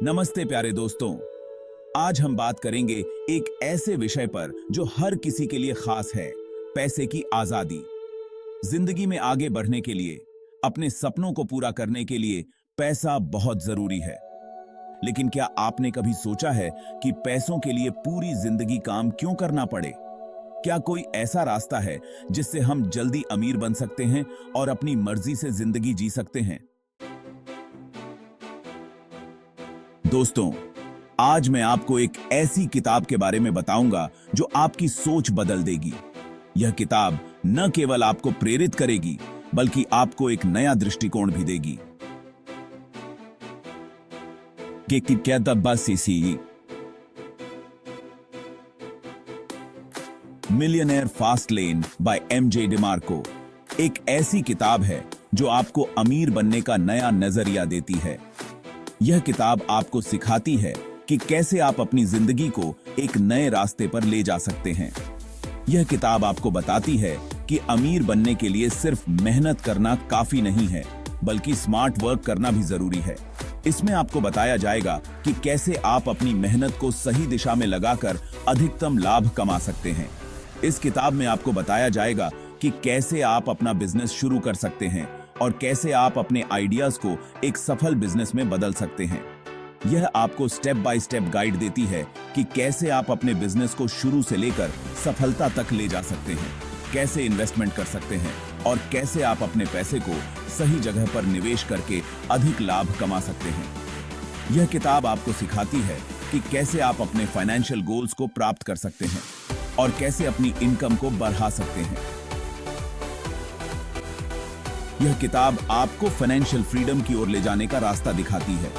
नमस्ते प्यारे दोस्तों। आज हम बात करेंगे एक ऐसे विषय पर जो हर किसी के लिए खास है, पैसे की आजादी। जिंदगी में आगे बढ़ने के लिए, अपने सपनों को पूरा करने के लिए पैसा बहुत जरूरी है। लेकिन क्या आपने कभी सोचा है कि पैसों के लिए पूरी जिंदगी काम क्यों करना पड़े? क्या कोई ऐसा रास्ता है जिससे हम जल्दी अमीर बन सकते हैं और अपनी मर्जी से जिंदगी जी सकते हैं? दोस्तों, आज मैं आपको एक ऐसी किताब के बारे में बताऊंगा जो आपकी सोच बदल देगी। यह किताब न केवल आपको प्रेरित करेगी, बल्कि आपको एक नया दृष्टिकोण भी देगी। Millionaire fast lane by MJ DeMarco एक ऐसी किताब है जो आपको अमीर बनने का नया नजरिया देती है। यह किताब आपको सिखाती है कि कैसे आप अपनी जिंदगी को एक नए रास्ते पर ले जा सकते हैं। यह किताब आपको बताती है कि अमीर बनने के लिए सिर्फ मेहनत करना काफी नहीं है, बल्कि स्मार्ट वर्क करना भी जरूरी है। इसमें आपको बताया जाएगा कि कैसे आप अपनी मेहनत को सही दिशा में लगाकर अधिकतम लाभ कमा सकते हैं। इस किताब में आपको बताया जाएगा कि कैसे आप अपना बिजनेस शुरू कर सकते हैं और कैसे आप अपने आइडियाज को एक सफल बिजनेस में बदल सकते हैं। यह आपको स्टेप बाय स्टेप गाइड देती है कि कैसे आप अपने बिजनेस को शुरू से लेकर सफलता तक ले जा सकते हैं, कैसे इन्वेस्टमेंट कर सकते हैं और कैसे आप अपने पैसे को सही जगह पर निवेश करके अधिक लाभ कमा सकते हैं। यह किताब आपको सिखाती है कि कैसे आप अपने फाइनेंशियल गोल्स को प्राप्त कर सकते हैं और कैसे अपनी इनकम को बढ़ा सकते हैं। यह किताब आपको फाइनेंशियल फ्रीडम की ओर ले जाने का रास्ता दिखाती है।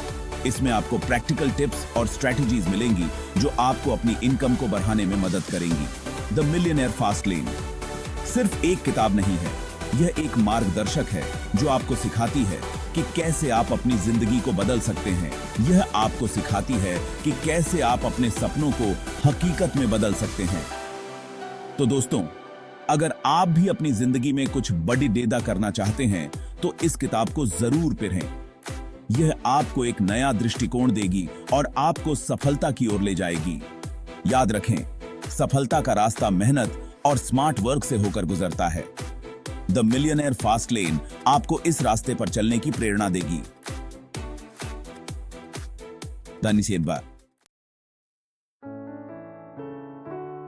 इसमें आपको प्रैक्टिकल टिप्स और स्ट्रेटजीज मिलेंगी जो आपको अपनी इनकम को बढ़ाने में मदद करेंगी। द मिलियनेयर फास्ट लेन सिर्फ एक किताब नहीं है, यह एक मार्गदर्शक है जो आपको सिखाती है कि कैसे आप अपनी जिंदगी को बदल सकते हैं। यह आपको सिखाती है कि कैसे आप अपने सपनों को हकीकत में बदल सकते हैं। तो दोस्तों, अगर आप भी अपनी जिंदगी में कुछ बड़ी डेदा करना चाहते हैं तो इस किताब को जरूर पढ़ें। यह आपको एक नया दृष्टिकोण देगी और आपको सफलता की ओर ले जाएगी। याद रखें, सफलता का रास्ता मेहनत और स्मार्ट वर्क से होकर गुजरता है। द मिलियनेयर फास्ट लेन आपको इस रास्ते पर चलने की प्रेरणा देगी।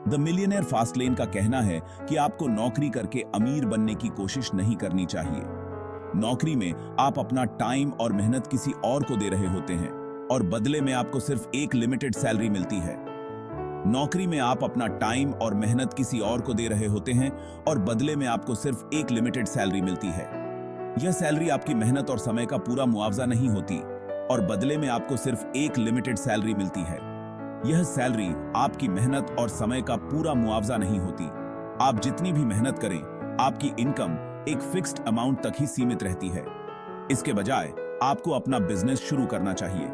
द मिलियनेयर फास्ट लेन का कहना है कि आपको नौकरी करके अमीर बनने की कोशिश नहीं करनी चाहिए। नौकरी में आप अपना टाइम और मेहनत किसी और को दे रहे होते हैं और बदले में आपको सिर्फ एक लिमिटेड सैलरी मिलती है। नौकरी में आप अपना टाइम और मेहनत किसी और को दे रहे होते हैं और बदले में आपको सिर्फ एक लिमिटेड सैलरी मिलती है। यह सैलरी आपकी मेहनत और समय का पूरा मुआवजा नहीं होती और बदले में आपको सिर्फ एक लिमिटेड सैलरी मिलती है। यह सैलरी आपकी मेहनत और समय का पूरा मुआवजा नहीं होती। आप जितनी भी मेहनत करें, आपकी इनकम एक फिक्स्ड अमाउंट तक ही सीमित रहती है। इसके बजाय आपको अपना बिजनेस शुरू करना चाहिए।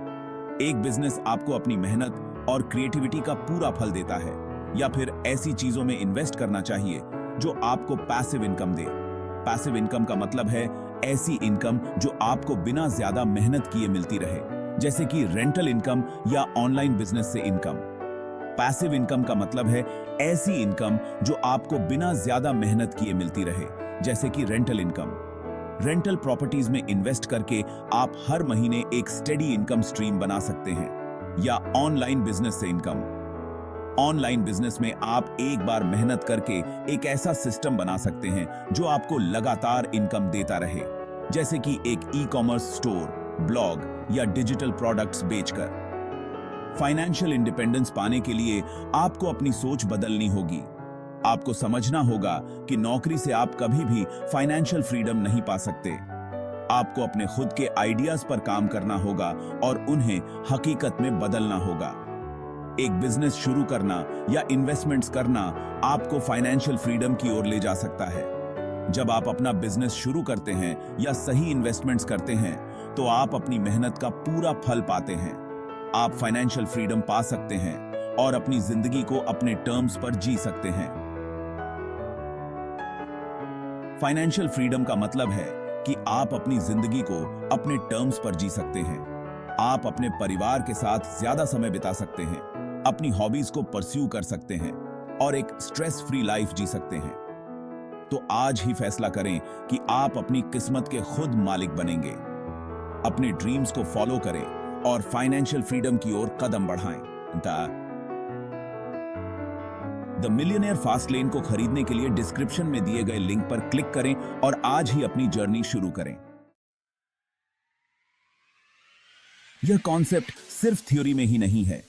एक बिजनेस आपको अपनी मेहनत और क्रिएटिविटी का पूरा फल देता है, या फिर ऐसी चीजों में इन्वेस्ट करना चाहिए जो आपको पैसिव इनकम दे। पैसिव इनकम का मतलब है ऐसी इनकम जो आपको बिना ज्यादा मेहनत किए मिलती रहे, जैसे कि रेंटल इनकम या ऑनलाइन बिजनेस से इनकम। पैसिव इनकम का मतलब है ऐसी इनकम जो आपको बिना ज्यादा मेहनत किए मिलती रहे, जैसे कि रेंटल इनकम। रेंटल प्रॉपर्टीज में इन्वेस्ट करके आप हर महीने एक स्टेडी इनकम स्ट्रीम बना सकते हैं, या ऑनलाइन बिजनेस से इनकम। ऑनलाइन बिजनेस में आप एक बार मेहनत करके एक ऐसा सिस्टम बना सकते हैं जो आपको लगातार इनकम देता रहे, जैसे कि एक ई-कॉमर्स स्टोर, ब्लॉग या डिजिटल प्रोडक्ट्स बेचकर। फाइनेंशियल इंडिपेंडेंस पाने के लिए आपको अपनी सोच बदलनी होगी। आपको समझना होगा कि नौकरी से आप कभी भी फाइनेंशियल फ्रीडम नहीं पा सकते। आपको अपने खुद के आइडियाज पर काम करना होगा और उन्हें हकीकत में बदलना होगा। एक बिजनेस शुरू करना या इन्वेस्टमेंट्स करना आपको फाइनेंशियल फ्रीडम की ओर ले जा सकता है। जब आप अपना बिजनेस शुरू करते हैं या सही इन्वेस्टमेंट्स करते हैं, तो आप अपनी मेहनत का पूरा फल पाते हैं। आप फाइनेंशियल फ्रीडम पा सकते हैं और अपनी जिंदगी को अपने टर्म्स पर जी सकते हैं। फाइनेंशियल फ्रीडम का मतलब है कि आप अपनी जिंदगी को अपने टर्म्स पर जी सकते हैं। आप अपने परिवार के साथ ज्यादा समय बिता सकते हैं, अपनी हॉबीज को परस्यू कर सकते हैं और एक स्ट्रेस फ्री लाइफ जी सकते हैं। तो आज ही फैसला करें कि आप अपनी किस्मत के खुद मालिक बनेंगे। अपने ड्रीम्स को फॉलो करें और फाइनेंशियल फ्रीडम की ओर कदम बढ़ाएं। द मिलियनेयर फास्ट लेन को खरीदने के लिए डिस्क्रिप्शन में दिए गए लिंक पर क्लिक करें और आज ही अपनी जर्नी शुरू करें। यह कॉन्सेप्ट सिर्फ थ्योरी में ही नहीं है।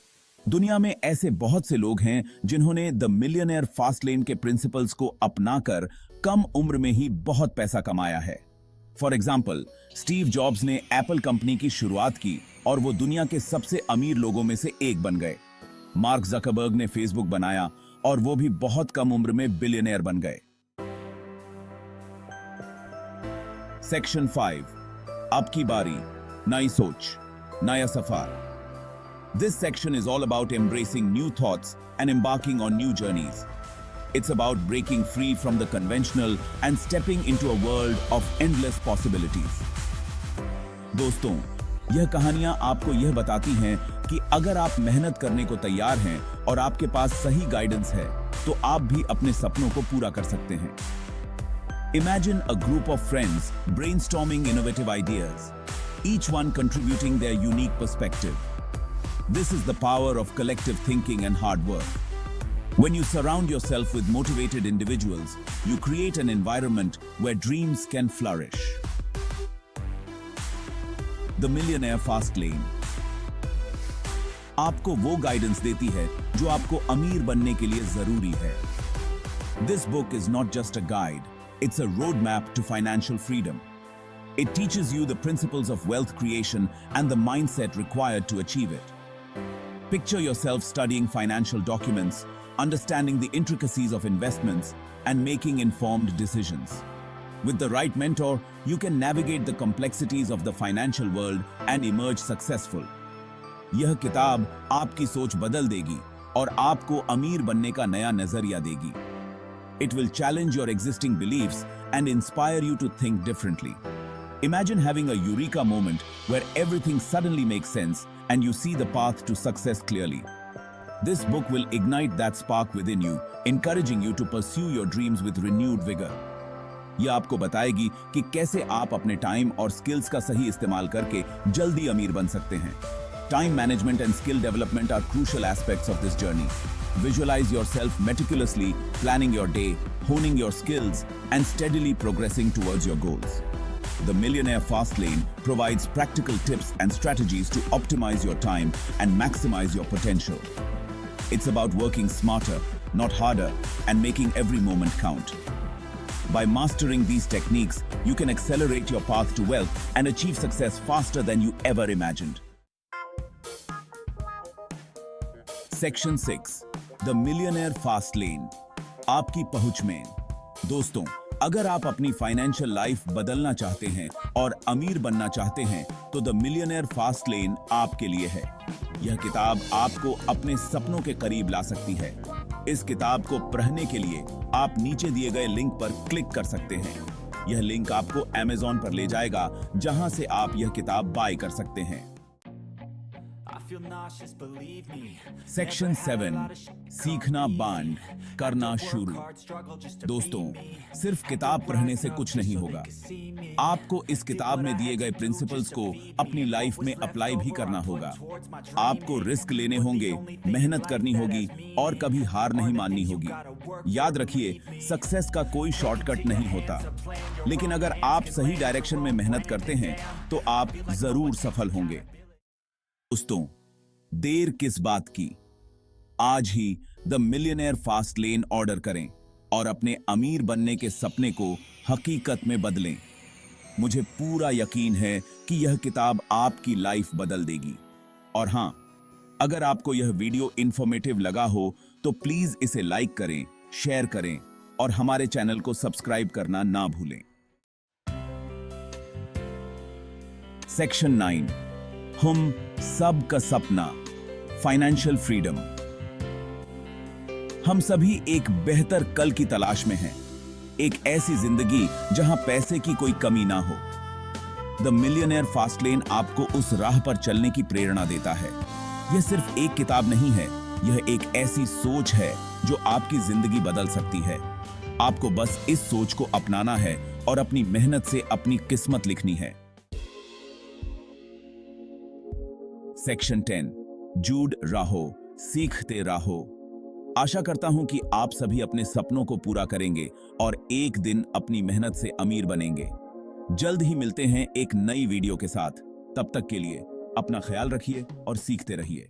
दुनिया में ऐसे बहुत से लोग हैं जिन्होंने द मिलियनेयर फास्ट लेन के प्रिंसिपल्स को अपनाकर कम उम्र में ही बहुत पैसा कमाया है। फॉर एग्जाम्पल, स्टीव जॉब्स ने एप्पल कंपनी की शुरुआत की और वो दुनिया के सबसे अमीर लोगों में से एक बन गए। मार्क जकरबर्ग ने फेसबुक बनाया और वो भी बहुत कम उम्र में बिलियनेयर बन गए। सेक्शन 5, आपकी बारी, नई सोच, नया सफर। This section is all about embracing new thoughts and embarking on new journeys. It's about breaking free from the conventional and stepping into a world of endless possibilities. दोस्तों, यह कहानियां आपको यह बताती हैं कि अगर आप मेहनत करने को तैयार हैं और आपके पास सही गाइडेंस है, तो आप भी अपने सपनों को पूरा कर सकते हैं। Imagine a group of friends brainstorming innovative ideas, each one contributing their unique perspective. This is the power of collective thinking and hard work. When you surround yourself with motivated individuals, you create an environment where dreams can flourish. The Millionaire Fast Lane आपको वो guidance देती है जो आपको अमीर बनने के लिए जरूरी है। This book is not just a guide, it's a roadmap to financial freedom. It teaches you the principles of wealth creation and the mindset required to achieve it. Picture yourself studying financial documents, understanding the intricacies of investments, and making informed decisions. With the right mentor, you can navigate the complexities of the financial world and emerge successful. यह किताब आपकी सोच बदल देगी और आपको अमीर बनने का नया नजरिया देगी. It will challenge your existing beliefs and inspire you to think differently. Imagine having a eureka moment where everything suddenly makes sense and you see the path to success clearly. This book will ignite that spark within you, encouraging you to pursue your dreams with renewed vigor. यह आपको बताएगी कि कैसे आप अपने time और skills का सही इस्तेमाल करके जल्दी अमीर बन सकते हैं. Time management and skill development are crucial aspects of this journey. Visualize yourself meticulously planning your day, honing your skills, and steadily progressing towards your goals. The Millionaire Fast Lane provides practical tips and strategies to optimize your time and maximize your potential. It's about working smarter, not harder, and making every moment count. By mastering these techniques, you can accelerate your path to wealth and achieve success faster than you ever imagined. Section 6, The Millionaire Fast Lane, आपकी पहुंच में। दोस्तों, अगर आप अपनी financial life बदलना चाहते हैं और अमीर बनना चाहते हैं, तो द मिलियनेयर फास्ट लेन आपके लिए है। यह किताब आपको अपने सपनों के करीब ला सकती है। इस किताब को पढ़ने के लिए आप नीचे दिए गए लिंक पर क्लिक कर सकते हैं। यह लिंक आपको Amazon पर ले जाएगा, जहां से आप यह किताब बाय कर सकते हैं। सेक्शन 7, सीखना बंद करना शुरू। दोस्तों, सिर्फ किताब पढ़ने से कुछ नहीं होगा। आपको इस किताब में दिए गए प्रिंसिपल्स को अपनी लाइफ में अप्लाई भी करना होगा। आपको रिस्क लेने होंगे, मेहनत करनी होगी और कभी हार नहीं माननी होगी। याद रखिए, सक्सेस का कोई शॉर्टकट नहीं होता, लेकिन अगर आप सही डायरेक्शन में मेहनत करते हैं तो आप जरूर सफल होंगे। दोस्तों, देर किस बात की? आज ही the millionaire fast lane order करें और अपने अमीर बनने के सपने को हकीकत में बदलें। मुझे पूरा यकीन है कि यह किताब आपकी लाइफ बदल देगी। और हां, अगर आपको यह वीडियो इंफॉर्मेटिव लगा हो तो प्लीज इसे लाइक करें, शेयर करें और हमारे चैनल को सब्सक्राइब करना ना भूलें। सेक्शन 9, हम सब का सपना, फाइनेंशियल फ्रीडम। हम सभी एक बेहतर कल की तलाश में हैं, एक ऐसी जिंदगी जहां पैसे की कोई कमी ना हो। द मिलियनेयर फास्ट लेन आपको उस राह पर चलने की प्रेरणा देता है। यह सिर्फ एक किताब नहीं है, यह एक ऐसी सोच है जो आपकी जिंदगी बदल सकती है। आपको बस इस सोच को अपनाना है और अपनी मेहनत से अपनी किस्मत लिखनी है। सेक्शन 10, जूड रहो, सीखते रहो। आशा करता हूं कि आप सभी अपने सपनों को पूरा करेंगे और एक दिन अपनी मेहनत से अमीर बनेंगे। जल्द ही मिलते हैं एक नई वीडियो के साथ। तब तक के लिए अपना ख्याल रखिए और सीखते रहिए।